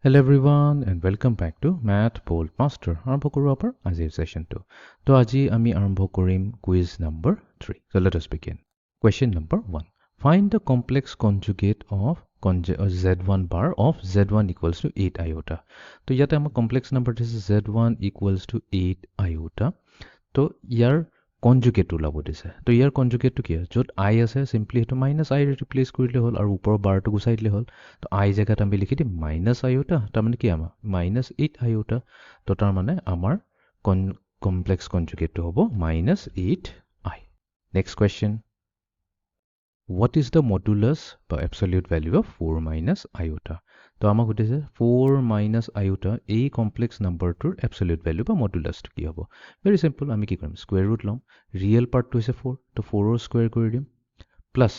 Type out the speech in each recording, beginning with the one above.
Hello everyone and welcome back to MATHBOLTMASTER. আৰম্ভ কৰো আমাৰ আজিৰ সেশনটো। তো আজি আমি আৰম্ভ কৰিম quiz number 3. So let us begin. Question number 1. Find the complex conjugate of z1 bar of z1 equals to 8 iota. তো ইয়াতে আমাৰ complex number দিছে z1 equals to 8 iota. তো ইয়াৰ conjugate ওলাব দিছে। তো ইয়াৰ conjugate টো কি হয়? যত I আছে simply হেতু minus I replace কৰিলে হ'ল আৰু ওপৰৰ বাৰটো গুচাই দিলে হ'ল। তো I জায়গাত আমি লিখি দিম minus iota, তাৰ মানে কি আমাৰ minus 8 iota। তো তাৰ মানে আমাৰ complex conjugate টো হ'ব minus 8I. Next question. What is the modulus বা absolute value of 4 minus iota? তো আমাক সুধিছে 4 minus iota এই complex number টোৰ absolute value বা modulus টো কি হ'ব? Very simple, আমি কি কৰিম? Square root লম। Real part টো হৈছে 4, তো 4 ৰ square কৰি দিম। Plus,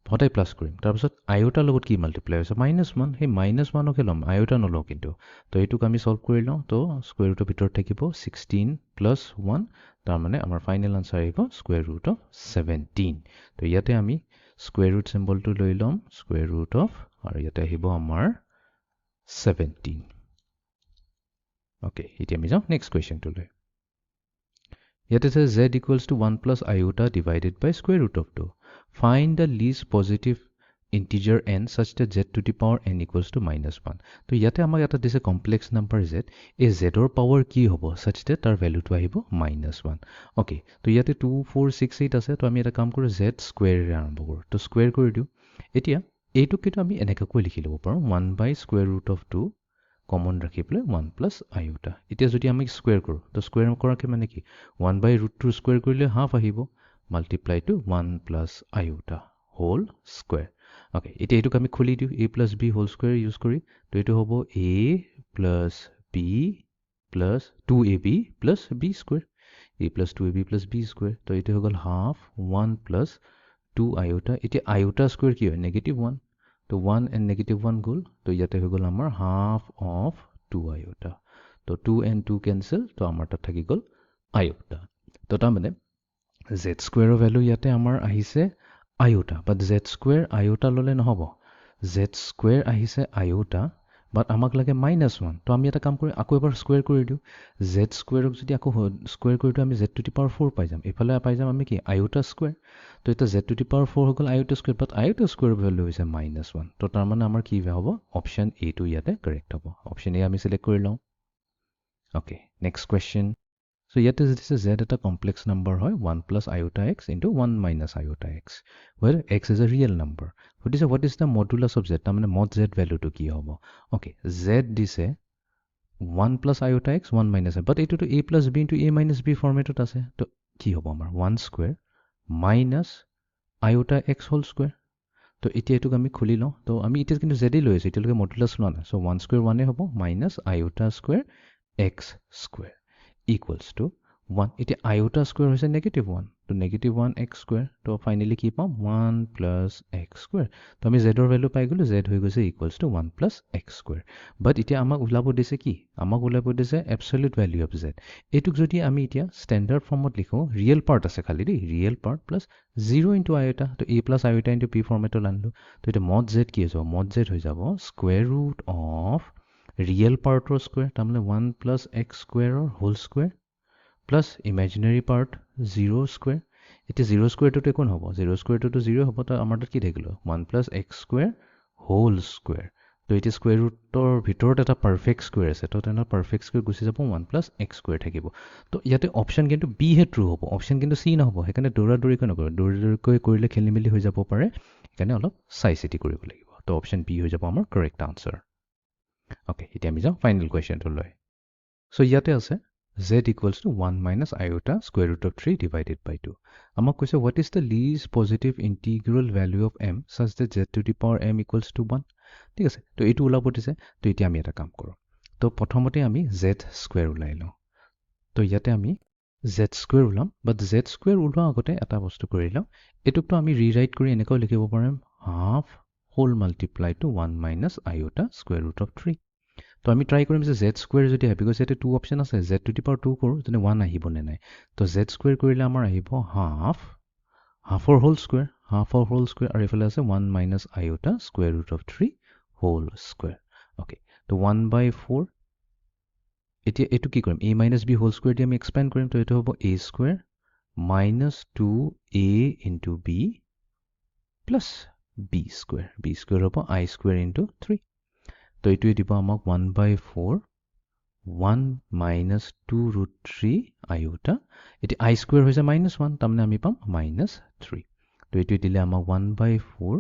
সদায় plus কৰিম। তাৰপিছত iota লগত কি multiply হৈছে? -1, সেই -1 কে লম, iota নলওঁ কিন্তু। তো এইটোক আমি solve কৰি লওঁ। তো square root ৰ ভিতৰত থাকিব 16 plus 1, তাৰ মানে আমাৰ final answer আহিব square root of 17. তো ইয়াতে আমি square root symbol টো লৈ লম, square root of, আৰু ইয়াতে আহিব আমাৰ 17. Okay, এতিয়া আমি যাওঁ next question টো লৈ। ইয়াতে আছে z equals to 1 plus iota divided by square root of 2. Find the least positive integer n such that z to the power n equals to -1. তো ইয়াতে আমাক এটা দিছে complex number z, এই z ৰ power কি হ'ব such that তাৰ value টো আহিব -1. Okay, তো ইয়াতে 2, 4, 6, 8 আছে। তো আমি এটা কাম কৰোঁ, z square ৰে আৰম্ভ কৰোঁ। তো square কৰি দিওঁ। এতিয়া এইটোক কিন্তু আমি এনেকৈ লিখি ল'ব পাৰোঁ 1 by square root of 2 common ৰাখি পেলাই 1 plus iota। এতিয়া যদি আমি স্কোয়াৰ কৰোঁ, তো স্কোয়াৰ কৰাকে মানে কি 1 by root 2 স্কোয়াৰ কৰিলে হাফ আহিব, multiply to 1 plus iota whole square. Okay, এতিয়া এইটোক আমি খুলি দিওঁ a plus b whole square use কৰি। তো এইটো হ'ব a plus b plus 2ab plus b square, a plus 2ab plus b square. তো এইটো হৈ গ'ল হাফ 1 plus 2 iota। এতিয়া iota স্কোয়াৰ কি হয়? -1। তো 1 and -1 গ'ল। তো ইয়াতে হৈ গ'ল আমাৰ half of 2 iota। তো 2 and 2 cancel, তো আমাৰ তাত থাকি গ'ল iota। তো তাৰ মানে z স্কোয়াৰৰ ভ্যালু ইয়াতে আমাৰ আহিছে iota, বাট z স্কোয়াৰ iota ললে নহব। z স্কোয়াৰ আহিছে iota, বাট আমাক লাগে -1। তো আমি এটা কাম কৰি আকৌ এবাৰ স্কোয়াৰ কৰি দিওঁ। z স্কোয়াৰক যদি আকৌ স্কোয়াৰ কৰি দিওঁ আমি z to the power 4 পাই যাম। এফালে পাই যাম আমি কি iota স্কোয়াৰ। তো এটা z to the power 4 হৈ গ'ল iota স্কোয়াৰ, বাট iota স্কোয়াৰ ভ্যালু হৈছে -1। তো তাৰ মানে আমাৰ কি হ'ব? অপশন এ টো ইয়াতে কাৰেক্ট হ'ব। অপশন এ আমি সিলেক্ট কৰি লওঁ। Okay, next question. So ইয়াতে দিছে z এটা complex number হয় 1 plus iota x into 1 minus iota x, where x is a real number. সুধিছে what is the modulus of z, তাৰমানে mod z value টো কি হ'ব? Okay, z দিছে 1 plus iota x 1 minus i, but এইটোতো a plus b into a minus b ফৰ্মেটত আছে। তো কি হ'ব আমাৰ 1 square minus iota x whole square। তো এতিয়া এইটোক আমি খুলি লওঁ। তো আমি এতিয়া কিন্তু z লৈ আছো, এতিয়ালৈকে মডুলাছ লোৱা নাই। So 1 square 1 হ'ব minus iota square x square equals to 1. এতিয়া iota square হৈছে -1, তো -1 x square। তো ফাইনেলি কি পাম? 1 plus x square। তো আমি z ৰ ভ্যালু পাই গলো, z হৈ গৈছে equals to 1 plus x square। বাট এতিয়া আমাক ওলাব দিছে কি? আমাক ওলাব দিছে absolute value of z। এইটোক যদি আমি এতিয়া স্ট্যান্ডার্ড ফৰ্মত লিখো, ৰিয়েল পাৰ্ট আছে খালি দেই, real part plus 0 into iota, তো a plus iota into p ফৰ্মেটত আনলো। তো এটা mod z কি হৈ যাব? mod z হৈ যাব square root of ৰিয়েল পাৰ্টৰ স্কোয়াৰ, তাৰমানে 1 plus x squareৰ whole square plus imaginary part 0 square. এতিয়া 0 স্কোয়াৰটো একো নহব, 0 স্কোয়াৰটো 0 হ'ব। তো আমাৰ তাত কি থাকিল? 1 plus x square whole square. তো এতিয়া স্কোয়াৰ ৰুটৰ ভিতৰত এটা পাৰফেক্ট স্কোয়াৰ আছে, তো তেনে পাৰফেক্ট স্কোয়াৰ গুচি যাব, 1 plus x square থাকিব। তো ইয়াতে অপশন কিন্তু বি হে ট্ৰু হ'ব, অপশন কিন্তু চি নহ'ব। সেইকাৰণে দৌৰাদৌৰিকৈ নকৰিব, দৌৰাদৌৰিকৈ কৰিলে খেলি মেলি হৈ যাব পাৰে, সেইকাৰণে অলপ চাই চিতি কৰিব লাগিব। তো অপশন বি হৈ যাব আমাৰ কাৰেক্ট আনসাৰ। ওকে, এতিয়া আমি যাওঁ ফাইনেল কুৱেশ্যনটো লৈ। সো ইয়াতে আছে z equals to 1 minus iota square root of 3 divided by 2. আমাক কৈছে what is the least positive integral value of m such that z to the power m equals to 1. ঠিক আছে, তো এইটো ওলাব দিছে। তো এতিয়া আমি এটা কাম কৰোঁ। তো প্ৰথমতে আমি z স্কোয়াৰ ওলাই লওঁ। তো ইয়াতে আমি z স্কোয়াৰ ওলাম, বাট z স্কোয়াৰ ওলোৱাৰ আগতে এটা বস্তু কৰি লওঁ। এইটোকতো আমি ৰিৰাইট কৰি এনেকৈ লিখিব পাৰিম half whole multiply to 1 minus iota square root of 3. তো আমি ট্ৰাই কৰিম যে z স্কোয়াৰ যদি হয়, বিকজ ইয়াতে 2 অপশন আছে, z to the power 2 কৰোঁ, যেনে 1 আহিব নে নাই। তো z স্কোয়াৰ কৰিলে আমাৰ আহিব হাফৰ হোল স্কোয়াৰ, আৰু এইফালে আছে 1 minus iota square root of 3 whole square. Okay, তো 1/4 এতিয়া এটো কি কৰিম a minus b whole square দি আমি এক্সপেন্ড কৰিম তো এটো হ'ব a square minus 2a into b plus b square হ'ব I square into 3 তো এটোৱে দিব আমাক 1/4 1 minus 2 root 3 iota এটি I square হৈছে -1 তাৰমানে আমি পাম -3 তো এটোৱে দিলে আমাক 1/4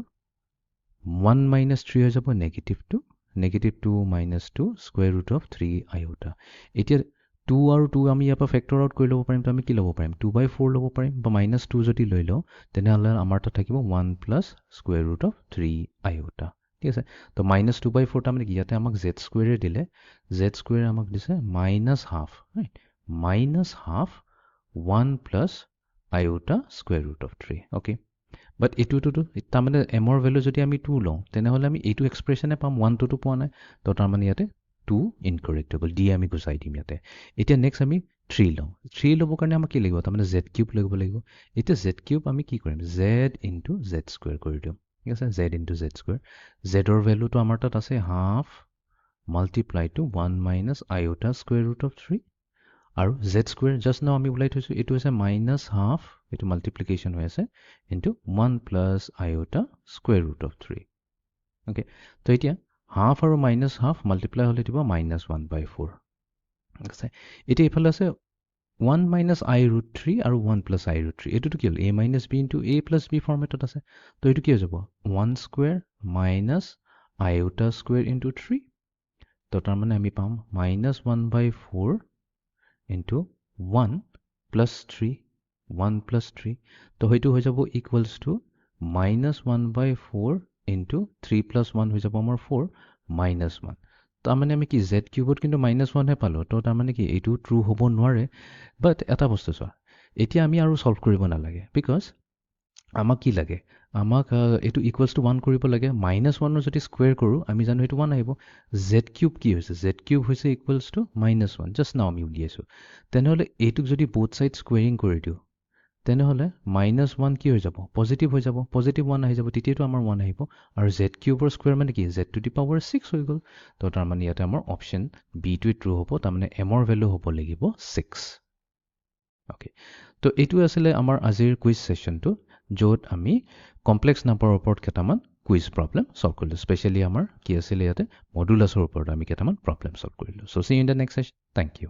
1 minus 3 হৈ যাব -2 -2 minus 2 square root of 3 iota এতিয়া 2 আৰু 2 আমি ইয়াৰ পৰা ফেক্টৰ আউট কৰি ল'ব পাৰিম তো আমি কি ল'ব পাৰিম 2/4 ল'ব পাৰিম বা -2 যদি লৈ লওঁ তেনেহ'লে আমাৰ তাত থাকিব 1 plus square root of 3 iota ঠিক আছে তো -2/4 তাৰমানে কি ইয়াতে আমাক z square দিলে z square আমাক দিছে -half right -half 1 plus iota square root of 3 okay but এটো তাৰমানে m ৰ ভ্যালু যদি আমি 2 লওঁ তেনেহ'লে আমি এইটো এক্সপ্ৰেছনে পাম 1 2 পোৱা নাই তো তাৰমানে ইয়াতে 2 ইনকৰেক্ট হ'ব ডি আমি গুচাই দিম ইয়াতে এতিয়া নেক্সট আমি 3 লওঁ 3 ল'ব কাৰণে আমাক কি লাগিব তাৰমানে z কিউব লাগিব এতিয়া z কিউব আমি কি কৰিম z into z square কৰি দিম ঠিক আছে z into z square z ৰ ভ্যালুটো আমাৰ তাত আছে half multiply to 1 minus iota square root of 3 আৰু z square just now আমি উলাই থৈছো এটো হৈছে -half এটো মাল্টিপ্লিকেশন হৈ আছে into 1 plus iota square root of 3 okay তো এতিয়া half আৰু -half multiply হলে দিব -1/4 আছে এতিয়া ইফালে আছে 1 minus I root 3 আৰু 1 plus I root 3 এটোটো কি হল a minus b into a plus b ফৰ্মেটত আছে তো এটো কি হৈ যাব 1 square minus iota square into 3 তো তাৰ মানে আমি পাম -1/4 into 1 plus 3 1 plus 3 তো হয়তো হৈ যাব equals to -1/4 into 3 plus 1 হৈ যাব আমাৰ 4 -1 তাৰ মানে আমি কি z কিউবত কিন্তু -1 হে পালো তো তাৰ মানে কি এইটো ট্ৰু হ'ব নোৱাৰে বাট এটা বস্তু চোৱা এতিয়া আমি আৰু সলভ কৰিব নালাগে বিকজ আমাক কি লাগে আমাক এটো ইকুৱেলছ টু 1 কৰিব লাগে -1 যদি স্কয়াৰ কৰো আমি জানো এটো 1 আহিব z কিউব কি হৈছে z কিউব হৈছে ইকুৱেলছ টু -1 জাস্ট নাও আমি উলিয়াইছো তেনেহলে এটোক যদি বোথ সাইড স্কোয়াৰিং কৰি দিও তেনেহলে -1 কি হৈ যাব পজিটিভ হৈ যাব পজিটিভ 1 আহি যাব তেতিয়াটো আমাৰ 1 আহিব আৰু z কিউবৰ স্কয়াৰ মানে কি z টু দি পাৱাৰ 6 হৈ গল তো তাৰ মানে ইয়াতে আমাৰ অপচন বি টো ট্ৰু হ'ব তাৰ মানে m ৰ ভ্যালু হ'ব লাগিব 6 ওকে তো এটো আছিল আমাৰ আজিৰ কুইজ সেশনটো য'ত আমি কমপ্লেক্স নাম্বাৰৰ ওপৰত কেটামান কুইজ প্ৰবলেম সলভ কৰিলো স্পেশালি আমাৰ কি আছিল ইয়াতে মডুলাছৰ ওপৰত আমি কেটামান প্ৰবলেম সলভ কৰিলো so see in the next session thank U